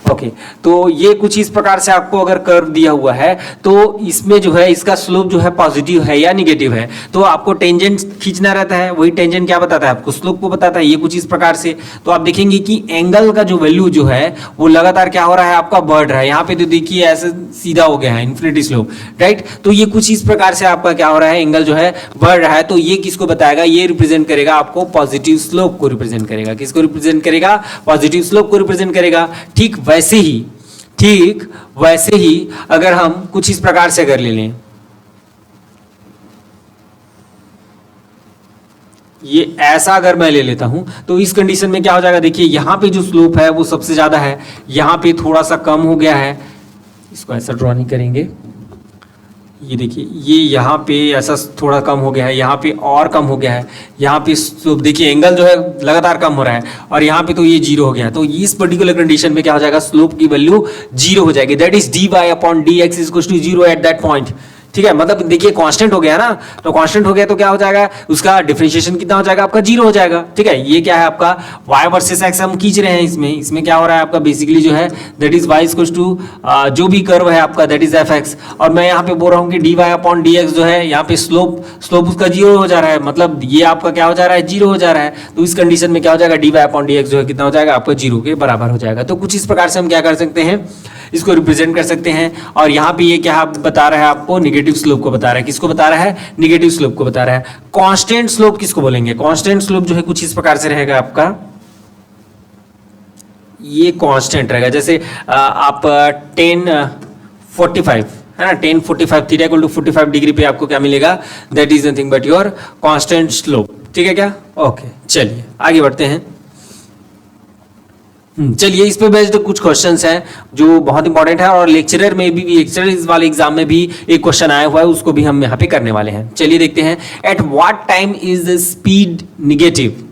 A: ओके। तो ये कुछ इस प्रकार से आपको अगर कर्व दिया हुआ है तो इसमें जो है इसका स्लोप जो है पॉजिटिव है या निगेटिव है, तो आपको टेंजेंट खींचना रहता है। वही टेंजेंट क्या बताता है आपको, स्लोप को बताता है। ये कुछ इस प्रकार से तो आप देखेंगे कि एंगल का जो वैल्यू जो है वो लगातार क्या हो रहा है आपका, बढ़ रहा है। यहाँ पे तो देखिए ऐसे सीधा हो गया है इन्फिनिटी स्लोप, राइट। तो ये कुछ इस प्रकार से आपका क्या हो रहा है, एंगल जो है बढ़ रहा है। तो ये किसको बताएगा, ये रिप्रेजेंट करेगा आपको पॉजिटिव स्लोप को रिप्रेजेंट करेगा। किसको रिप्रेजेंट करेगा, पॉजिटिव स्लोप को रिप्रेजेंट करेगा। ठीक वैसे ही अगर हम कुछ इस प्रकार से अगर ले लें, ये ऐसा अगर मैं ले लेता हूं तो इस कंडीशन में क्या हो जाएगा, देखिए यहां पे जो स्लोप है वो सबसे ज्यादा है, यहां पे थोड़ा सा कम हो गया है। इसको ऐसा ड्रॉ नहीं करेंगे, ये देखिए ये यहाँ पे ऐसा थोड़ा कम हो गया है, यहाँ पे और कम हो गया है, यहाँ पे स्लोप देखिए एंगल जो है लगातार कम हो रहा है, और यहाँ पे तो ये जीरो हो गया। तो इस पर्टिकुलर कंडीशन में क्या हो जाएगा, स्लोप की वैल्यू जीरो हो जाएगी। That is dy/dx is equal to zero at that point. ठीक है, मतलब देखिए कांस्टेंट हो गया ना, तो कांस्टेंट हो गया तो क्या हो जाएगा, उसका डिफरेंशिएशन कितना हो जाएगा आपका, जीरो हो जाएगा। ठीक है, ये क्या है आपका y वर्सेस x हम खींच रहे हैं। इसमें क्या हो रहा है आपका बेसिकली जो है that is y equal to जो भी कर्व है आपका दैट इज fx, और मैं यहाँ पे बोल रहा हूँ कि dy/dx जो है यहाँ पे स्लोप उसका जीरो हो जा रहा है, मतलब ये आपका क्या हो जा रहा है, जीरो हो जा रहा है। तो इस कंडीशन में क्या हो जाएगा, dy/dx जो है कितना हो जाएगा आपका, जीरो के बराबर हो जाएगा। तो कुछ इस प्रकार से हम क्या कर सकते हैं, इसको रिप्रेजेंट कर सकते हैं। और यहाँ पे ये क्या बता रहा है आपको, निगेटिव स्लोप को बता रहा है। किसको बता रहा है, निगेटिव स्लोप को बता रहा है। कांस्टेंट स्लोप किसको बोलेंगे, कांस्टेंट स्लोप जो है कुछ इस प्रकार से रहेगा आपका, ये कांस्टेंट रहेगा। जैसे आप 1045 है ना, 1045 थीटा इक्वल टू 45 डिग्री पे आपको क्या मिलेगा, that is nothing but your constant slope. ठीक है क्या, ओके। चलिए आगे बढ़ते हैं। चलिए इस पे बेस्ड कुछ क्वेश्चंस हैं जो बहुत इंपॉर्टेंट है, और लेक्चरर में भी लेक्चरर वाले एग्जाम में भी एक क्वेश्चन आया हुआ है, उसको भी हम यहाँ पे करने वाले हैं। चलिए देखते हैं। At what time is the speed negative,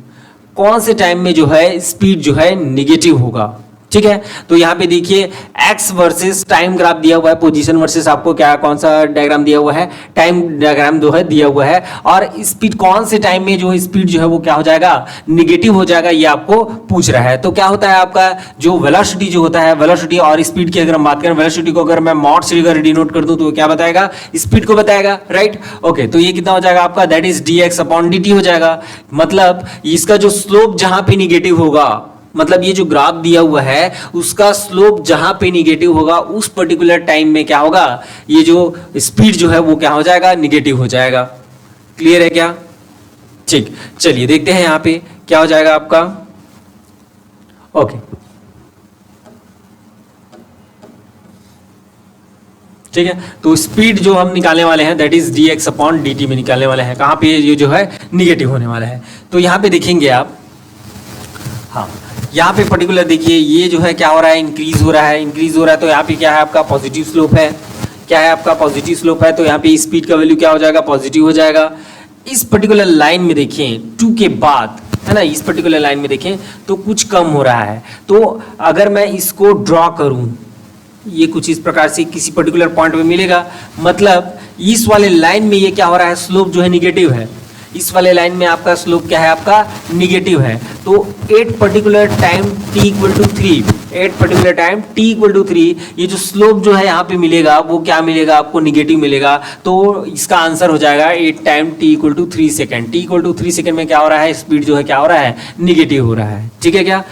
A: कौन से टाइम में जो है स्पीड जो है निगेटिव होगा। ठीक है, तो यहाँ पे देखिए एक्स वर्सेस टाइम ग्राफ दिया हुआ है, पोजीशन वर्सेस आपको क्या कौन सा डायग्राम दिया हुआ है, टाइम डायग्राम जो है दिया हुआ है, और स्पीड कौन से टाइम में जो स्पीड जो है वो क्या हो जाएगा, निगेटिव हो जाएगा, ये आपको पूछ रहा है। तो क्या होता है आपका जो वेलोसिटी जो होता है, वेलोसिटी और स्पीड की अगर हम बात करें, वेलोसिटी को अगर मैं मॉड से अगर डिनोट कर दूं तो क्या बताएगा, स्पीड को बताएगा, राइट। ओके, तो ये कितना हो जाएगा आपका, दैट इज dx/dt हो जाएगा। मतलब इसका जो स्लोप जहां पे निगेटिव होगा, मतलब ये जो ग्राफ दिया हुआ है उसका स्लोप जहां पे निगेटिव होगा उस पर्टिकुलर टाइम में क्या होगा, ये जो स्पीड जो है वो क्या हो जाएगा, निगेटिव हो जाएगा। क्लियर है क्या, ठीक। चलिए देखते हैं यहां पे क्या हो जाएगा आपका। ओके, ठीक है, तो स्पीड जो हम निकालने वाले हैं दैट इज dx/dt में निकालने वाले हैं। कहां पे ये जो है निगेटिव होने वाला है, तो यहां पे देखेंगे आप, हाँ यहाँ पे पर्टिकुलर देखिए ये जो है क्या हो रहा है, इंक्रीज हो रहा है। तो यहाँ पे क्या है आपका पॉजिटिव स्लोप है, क्या है आपका पॉजिटिव स्लोप है, तो यहाँ पे स्पीड का वैल्यू क्या हो जाएगा, पॉजिटिव हो जाएगा। इस पर्टिकुलर लाइन में देखें 2 के बाद है ना, इस पर्टिकुलर लाइन में देखें तो कुछ कम हो रहा है। तो अगर मैं इसको ड्रॉ करूं, ये कुछ इस प्रकार से किसी पर्टिकुलर पॉइंट में मिलेगा, मतलब इस वाले लाइन में ये क्या हो रहा है, स्लोप जो है निगेटिव है। इस वाले लाइन में आपका स्लोप क्या है, आपका निगेटिव है। तो at particular time t equal to 3, at particular time t equal to 3, ये जो स्लोप जो है यहाँ पे मिलेगा वो क्या मिलेगा आपको, निगेटिव मिलेगा। तो इसका आंसर हो जाएगा at time t equal to 3 second. t equal to 3 second में क्या हो रहा है, स्पीड जो है क्या हो रहा है, निगेटिव हो रहा है। ठीक है क्या,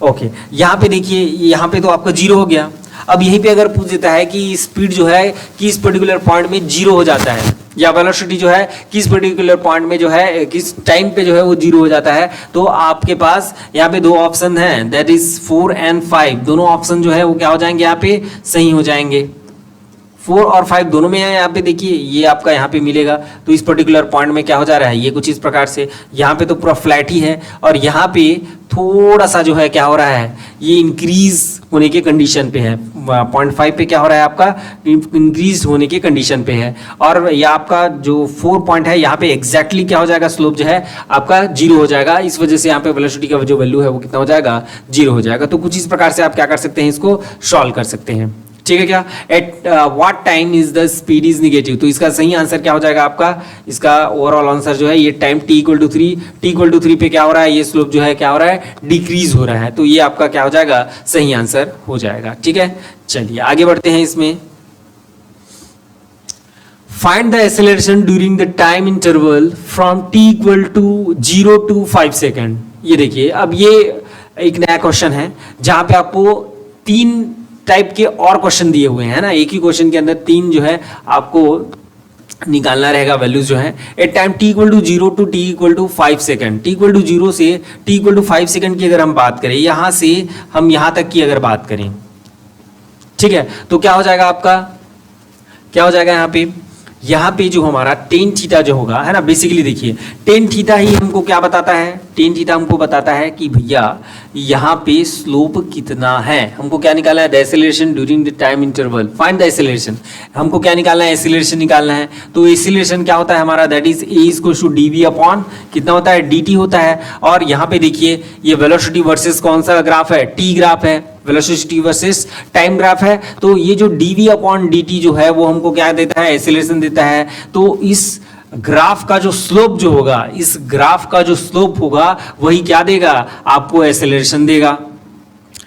A: ओके। यहाँ पे देखिए, यहाँ पे तो आपका जीरो हो गया। अब यहीं पे अगर पूछ देता है कि स्पीड जो है किस पर्टिकुलर पॉइंट में जीरो हो जाता है, या वेलोसिटी जो है किस पर्टिकुलर पॉइंट में जो है किस टाइम पे जो है वो जीरो हो जाता है, तो आपके पास यहाँ पे दो ऑप्शन हैं, दैट इज 4 and 5। दोनों ऑप्शन जो है वो क्या हो जाएंगे, यहाँ पे सही हो जाएंगे। 4 और 5 दोनों में है, यहाँ पे देखिए ये आपका यहाँ पे मिलेगा। तो इस पर्टिकुलर पॉइंट में क्या हो जा रहा है, ये कुछ इस प्रकार से, यहाँ पे तो पूरा फ्लैट ही है और यहाँ पे थोड़ा सा जो है क्या हो रहा है, ये इंक्रीज होने के कंडीशन पे है। 0.5 पे क्या हो रहा है आपका, इंक्रीज होने के कंडीशन पे है। और ये आपका जो 4 पॉइंट है यहाँ पे एग्जैक्टली क्या हो जाएगा, स्लोप जो है आपका जीरो हो जाएगा। इस वजह से यहाँ पे वेलोसिटी का जो वैल्यू है वो कितना हो जाएगा, जीरो हो जाएगा। तो कुछ इस प्रकार से आप क्या कर सकते हैं, इसको सॉल्व कर सकते हैं। ठीक है क्या, at what time is the speed is negative. तो इसका सही आंसर क्या हो जाएगा आपका, इसका ओवरऑल आंसर जो है ये टाइम t = 3, t = 3 पे क्या हो रहा है, ये स्लोप जो है क्या हो रहा है, डिक्रीज हो रहा है। तो ये आपका क्या हो जाएगा, सही आंसर हो जाएगा। ठीक है, चलिए आगे बढ़ते हैं इसमें। Find the acceleration during the time interval from t = 0 to 5 second. ये देखिए, अब ये एक नया क्वेश्चन है जहां पे आपको 3 टाइप के और क्वेश्चन दिए हुए हैं ना, एक ही क्वेश्चन के अंदर 3 जो है आपको निकालना रहेगा वैल्यूज जो है। At time t = 0 to t = 5 second, t = 0 से t = 5 सेकेंड की अगर हम बात करें, यहां से हम यहां तक की अगर बात करें, ठीक है, तो क्या हो जाएगा आपका, क्या हो जाएगा यहाँ पे जो हमारा टेन थीटा जो होगा है ना, बेसिकली देखिए टेन थीटा ही हमको क्या बताता है, टेन थीटा हमको बताता है कि भैया यहाँ पे स्लोप कितना है। हमको क्या निकालना है, the acceleration during the time interval, find the acceleration. हमको क्या निकालना है, एक्सेलरेशन निकालना है। तो एक्सेलरेशन क्या होता है हमारा, दैट इज a=dv/ कितना होता है, dt होता है। और यहाँ पे देखिए ये वेलोसिटी वर्सेस कौन सा ग्राफ है, टी ग्राफ है, वेलोसिटी वर्सेस टाइम ग्राफ है। तो ये जो dv/dt जो है वो हमको क्या देता है, एक्सेलरेशन देता है। तो इस ग्राफ का जो स्लोप जो होगा, इस ग्राफ का जो स्लोप होगा वही क्या देगा, आपको एक्सेलरेशन देगा।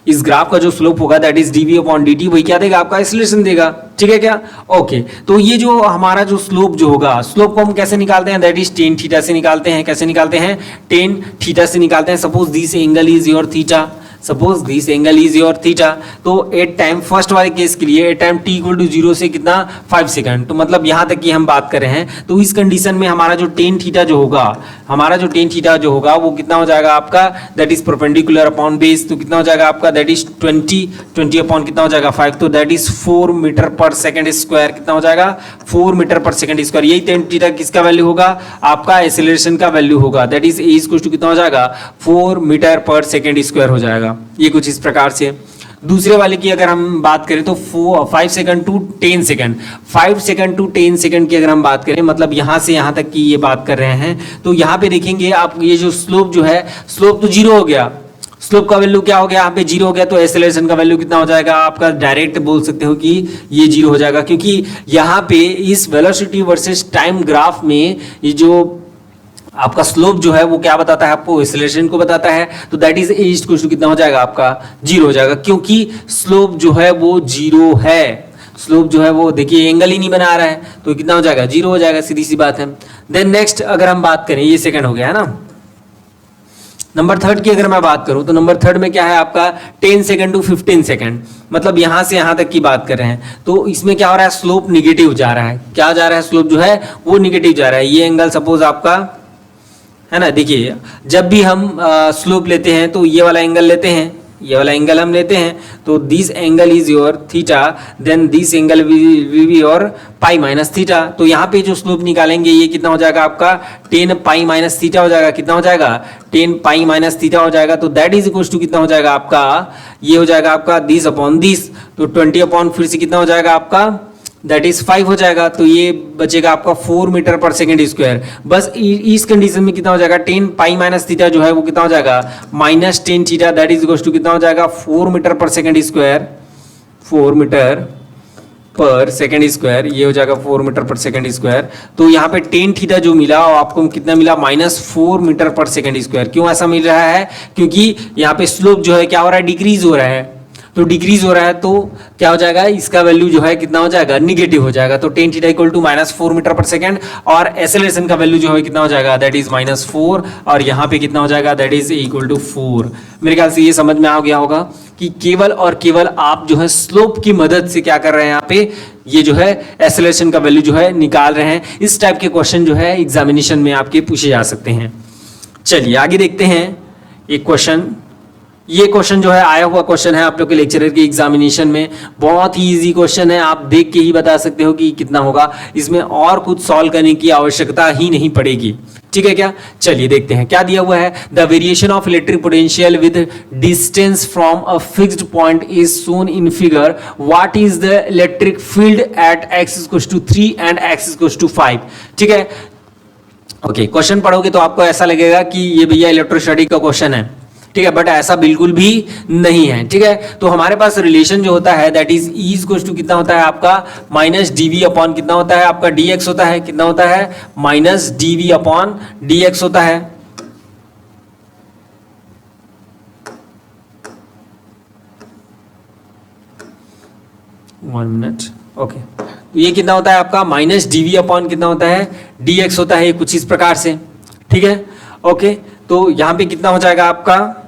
A: इस ग्राफ का जो स्लोप होगा दैट इज dv/dt, वही क्या देगा, आपका एक्सेलरेशन देगा। ठीक है क्या, ओके। तो ये जो हमारा जो स्लोप जो होगा, स्लोप को हम कैसे निकालते हैं, दैट इज टेन थीटा से निकालते हैं। कैसे निकालते हैं, टेन थीटा से निकालते हैं। Suppose this angle is your theta, suppose this angle is your theta. तो एट टाइम, फर्स्ट वाले केस के लिए एट टाइम t = 0 से कितना, 5 सेकंड। तो मतलब यहां तक की हम बात कर रहे हैं। तो इस कंडीशन में हमारा जो टेन थीटा जो होगा, हमारा जो टेन थीटा जो होगा वो कितना हो जाएगा आपका, that is perpendicular upon base. तो कितना हो जाएगा आपका, दैट इज 20 अपॉन कितना हो जाएगा 5, तो दैट इज 4 मीटर पर सेकंड स्क्वायर। कितना हो जाएगा, 4 मीटर पर सेकंड स्क्वायर। यही टेन थीटा किसका वैल्यू होगा, आपका एक्सेलरेशन का वैल्यू होगा। दैट इज a कितना हो जाएगा, 4 मीटर पर सेकंड स्क्वायर हो जाएगा। ये कुछ इस प्रकार से। दूसरे वाले की अगर हम बात करें तो 5 second to 10 second, 5 second to 10 second की अगर हम बात करें, मतलब यहां से यहां तक की ये बात कर रहे हैं। तो यहां पे देखेंगे आप, ये जो स्लोप जो है, स्लोप तो जीरो हो गया, स्लोप का वैल्यू क्या हो गया, यहाँ पे जीरो हो गया। तो एक्सेलरेशन का वैल्यू कितना हो जाएगा आपका, डायरेक्ट बोल सकते हो कि ये जीरो हो जाएगा, क्योंकि यहाँ पे इस वेलोसिटी वर्सेस टाइम ग्राफ में ये जो आपका स्लोप जो है वो क्या बताता है, आपको एक्सेलरेशन को बताता है। तो दैट इज a कितना हो जाएगा आपका, जीरो हो जाएगा, क्योंकि स्लोप जो है वो जीरो है। स्लोप जो है वो देखिए एंगल ही नहीं बना रहा है, तो कितना हो जाएगा, जीरो हो जाएगा, सीधी सी बात है। देन नेक्स्ट अगर हम बात करें, ये सेकंड हो गया है ना। नंबर थर्ड की अगर मैं बात करूं तो नंबर थर्ड में क्या है आपका, 10 सेकंड टू 15 सेकंड, मतलब यहां से यहां तक की बात कर रहे हैं। तो इसमें क्या हो रहा है, स्लोप निगेटिव जा रहा है। क्या जा रहा है, स्लोप जो है वो निगेटिव जा रहा है। ये एंगल सपोज आपका है ना, देखिए जब भी हम स्लोप लेते हैं तो ये वाला एंगल लेते हैं, ये वाला एंगल हम लेते हैं। तो this angle is your theta, then this angle will be your pi minus theta. तो यहाँ पे जो स्लोप निकालेंगे ये कितना हो जाएगा आपका, 10 पाई माइनस थीटा हो जाएगा। कितना हो जाएगा, 10 पाई माइनस थीटा हो जाएगा। तो दैट इज इक्वल टू कितना हो जाएगा आपका, ये हो जाएगा आपका 10 अपॉन 10। तो 20 अपॉन फिर से कितना हो जाएगा आपका, दैट इज 5 हो जाएगा। तो ये बचेगा आपका 4 मीटर पर सेकंड स्क्वायर। बस इस कंडीशन में कितना हो जाएगा, 10 पाई माइनस थीटा जो है वो कितना हो जाएगा, -10 थीटा। दैट इज इक्वल टू कितना हो जाएगा, 4 मीटर पर सेकंड स्क्वायर, 4 मीटर पर सेकंड स्क्वायर। ये हो जाएगा 4 मीटर पर सेकंड स्क्वायर। तो यहाँ पे 10 थीटा जो मिला और आपको कितना मिला, -4 मीटर पर सेकंड स्क्वायर। क्यों ऐसा मिल रहा है, क्योंकि यहाँ पे स्लोप जो है क्या हो रहा है, डिक्रीज हो रहा है। तो डिक्रीज हो रहा है तो क्या हो जाएगा, इसका वैल्यू जो है कितना हो जाएगा, निगेटिव हो जाएगा। तो tan theta equal to -4 metre पर सेकेंड, और एक्सेलरेशन का वैल्यू जो है कितना हो जाएगा, दैट इज -4, और यहाँ पे कितना हो जाएगा, दैट इज इक्वल टू 4। मेरे ख्याल से ये समझ में आ गया होगा कि केवल और केवल आप जो है स्लोप की मदद से क्या कर रहे हैं, यहाँ पे ये जो है एक्सेलरेशन का वैल्यू जो है निकाल रहे हैं। इस टाइप के क्वेश्चन जो है एग्जामिनेशन में आपके पूछे जा सकते हैं। चलिए आगे देखते हैं एक क्वेश्चन। ये क्वेश्चन जो है आया हुआ क्वेश्चन है आप लोग के लेक्चरर के एग्जामिनेशन में, बहुत ही इजी क्वेश्चन है, आप देख के ही बता सकते हो कि कितना होगा, इसमें और कुछ सॉल्व करने की आवश्यकता ही नहीं पड़ेगी। ठीक है क्या, चलिए देखते हैं क्या दिया हुआ है। The variation of electric potential with distance from a fixed point is shown in figure, what is the electric field at x=3 and x=5। ठीक है, ओके, क्वेश्चन पढ़ोगे तो आपको ऐसा लगेगा कि ये भैया इलेक्ट्रोस्टैटिक का क्वेश्चन है, ठीक है, बट ऐसा बिल्कुल भी नहीं है। ठीक है, तो हमारे पास रिलेशन जो होता है that is E equals to कितना होता है आपका, -dv अपॉन कितना होता है आपका dx होता है, कितना होता है, -dv अपॉन dx होता है। वन मिनट, ओके, तो ये कितना होता है आपका -dv अपॉन कितना होता है, dx होता है, कुछ इस प्रकार से। ठीक है, ओके, तो यहां पे कितना हो जाएगा आपका,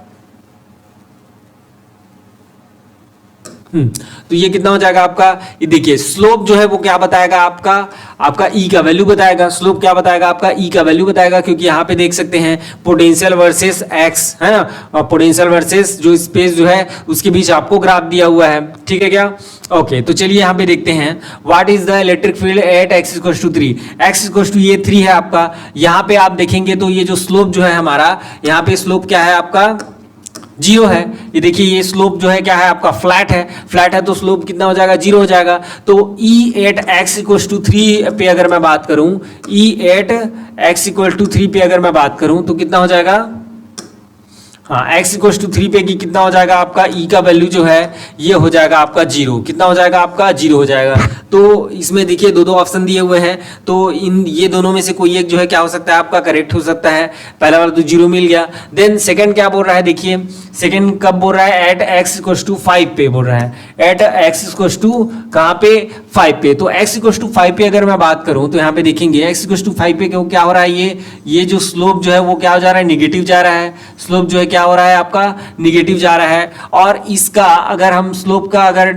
A: तो ये कितना हो जाएगा आपका, ये देखिए स्लोप जो है वो क्या बताएगा आपका E का वैल्यू बताएगा। स्लोप क्या बताएगा आपका, E का वैल्यू बताएगा, क्योंकि यहाँ पे देख सकते हैं पोटेंशियल वर्सेस x है ना, और पोटेंशियल वर्सेस जो स्पेस जो है उसके बीच आपको ग्राफ दिया हुआ है। ठीक है क्या, ओके, तो चलिए यहाँ पे देखते हैं what is the electric field at x=3। x= ये 3 है आपका। यहाँ पे आप देखेंगे तो ये जो स्लोप जो है हमारा, यहाँ पे स्लोप क्या है आपका, 0 है। ये देखिए ये स्लोप जो है क्या है आपका, फ्लैट है। फ्लैट है तो स्लोप कितना हो जाएगा, 0 हो जाएगा। तो E एट x=3 पे अगर मैं बात करूं, E एट x=3 पे अगर मैं बात करूं तो कितना हो जाएगा, हाँ, x=3 पे की कितना हो जाएगा आपका, E का वैल्यू जो है ये हो जाएगा आपका 0। कितना हो जाएगा आपका, 0 हो जाएगा। तो इसमें देखिए दो ऑप्शन दिए हुए हैं, तो इन ये दोनों में से कोई एक जो है क्या हो सकता है आपका, करेक्ट हो सकता है। पहला वाला तो 0 मिल गया। देन सेकंड क्या बोल रहा है, देखिए सेकंड कब बोल रहा है, एट x=5 पे बोल रहा है, एट x= कहाँ पे, 5 पे। तो x=5 पे अगर मैं बात करूं तो यहाँ पे देखेंगे x=5 पे क्या हो रहा है, ये जो स्लोप जो है वो क्या हो जा रहा है, निगेटिव जा रहा है। स्लोप जो है क्या हो रहा है आपका, निगेटिव जा रहा है। और इसका अगर हम स्लोप का अगर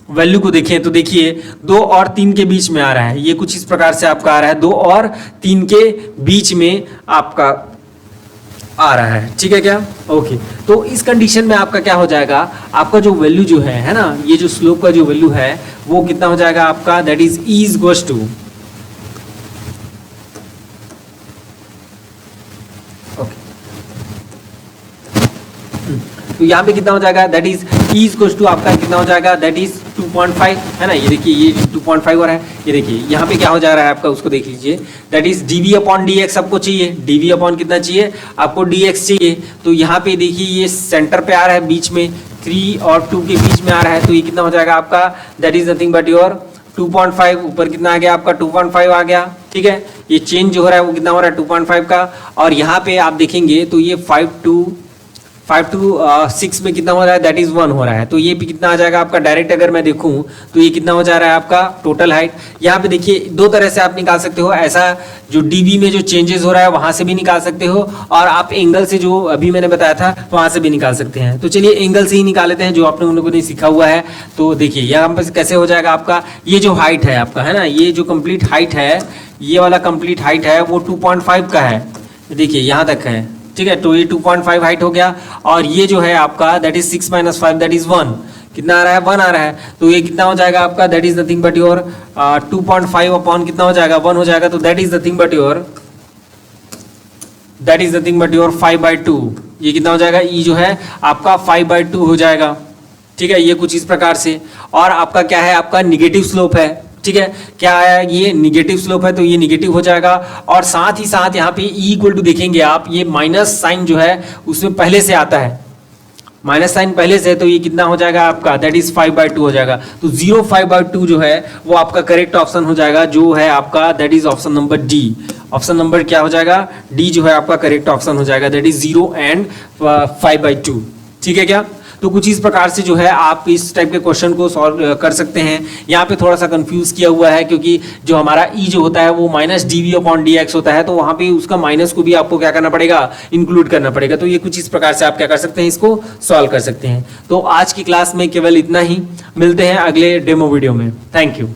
A: वैल्यू को देखें तो देखिए 2 और 3 के बीच में आ रहा है, ये कुछ इस प्रकार से आपका आ रहा है, 2 और 3 के बीच में आपका आ रहा है। ठीक है क्या, ओके, तो इस कंडीशन में आपका क्या हो जाएगा, आपका जो वैल्यू जो है ना, ये जो स्लोप का जो वैल्यू है वो कितना हो जाएगा आपका, that is E equals to, तो यहाँ पे कितना हो जाएगा, that is E equals to आपका कितना हो जाएगा, दैट इज 2.5 है ना। ये देखिए ये 2.5 हो रहा है। ये देखिए यहाँ पे क्या हो जा रहा है आपका, उसको देख लीजिए, that is dv upon dx आपको चाहिए, dv अपॉन कितना चाहिए आपको, dx चाहिए। तो यहाँ पे देखिए ये सेंटर पे आ रहा है, बीच में 3 और 2 के बीच में आ रहा है, तो ये कितना हो जाएगा आपका, that is nothing but your 2.5। ऊपर कितना आ गया आपका, 2.5 आ गया। ठीक है, ये चेंज जो हो रहा है वो कितना हो रहा है, 2.5 का। और यहाँ पे आप देखेंगे तो ये 5 to 6 में कितना हो रहा है, दैट इज 1 हो रहा है। तो ये भी कितना आ जाएगा आपका, डायरेक्ट अगर मैं देखूं तो ये कितना हो जा रहा है आपका, टोटल हाइट। यहाँ पे देखिए दो तरह से आप निकाल सकते हो, ऐसा जो डीवी में जो चेंजेस हो रहा है वहां से भी निकाल सकते हो, और आप एंगल से जो अभी मैंने बताया था वहां से भी निकाल सकते हैं। तो चलिए एंगल से ही निकाल लेते हैं, जो आपने उन लोगों ने सीखा हुआ है। तो देखिए यहाँ पर कैसे हो जाएगा आपका, ये जो हाइट है आपका है ना, ये जो कंप्लीट हाइट है, ये वाला कंप्लीट हाइट है वो 2.5 का है। देखिए यहाँ तक है, ठीक है, तो ये 2.5 हाइट हो गया। और ये जो है आपका दैट इज 6 - 5 दैट इज 1, कितना आ रहा है, 1 आ रहा है। तो ये कितना हो जाएगा आपका, that is nothing but your 2.5 upon कितना हो जाएगा, 1 हो जाएगा। तो that is nothing but your 5/2। ये कितना हो जाएगा, ई जो है आपका 5/2 हो जाएगा। ठीक है, ये कुछ इस प्रकार से। और आपका क्या है, आपका निगेटिव स्लोप है। ठीक है, क्या है, ये निगेटिव स्लोप है तो ये निगेटिव हो जाएगा। और साथ ही साथ यहाँ पे E इक्वल टू देखेंगे आप, ये माइनस साइन जो है उसमें पहले से आता है, माइनस साइन पहले से, तो ये कितना हो जाएगा आपका, दैट इज 5/2 हो जाएगा। तो 5/2 जो है वो आपका करेक्ट ऑप्शन हो जाएगा, जो है आपका that is option number D. Option number क्या हो जाएगा, डी जो है आपका करेक्ट ऑप्शन हो जाएगा, दैट इज 0 and 5/2। ठीक है क्या, तो कुछ इस प्रकार से जो है आप इस टाइप के क्वेश्चन को सॉल्व कर सकते हैं। यहाँ पे थोड़ा सा कंफ्यूज किया हुआ है क्योंकि जो हमारा ई जो होता है वो माइनस dv/dx होता है, तो वहां पे उसका माइनस को भी आपको क्या करना पड़ेगा, इंक्लूड करना पड़ेगा। तो ये कुछ इस प्रकार से आप क्या कर सकते हैं, इसको सॉल्व कर सकते हैं। तो आज की क्लास में केवल इतना ही, मिलते हैं अगले डेमो वीडियो में। Thank you.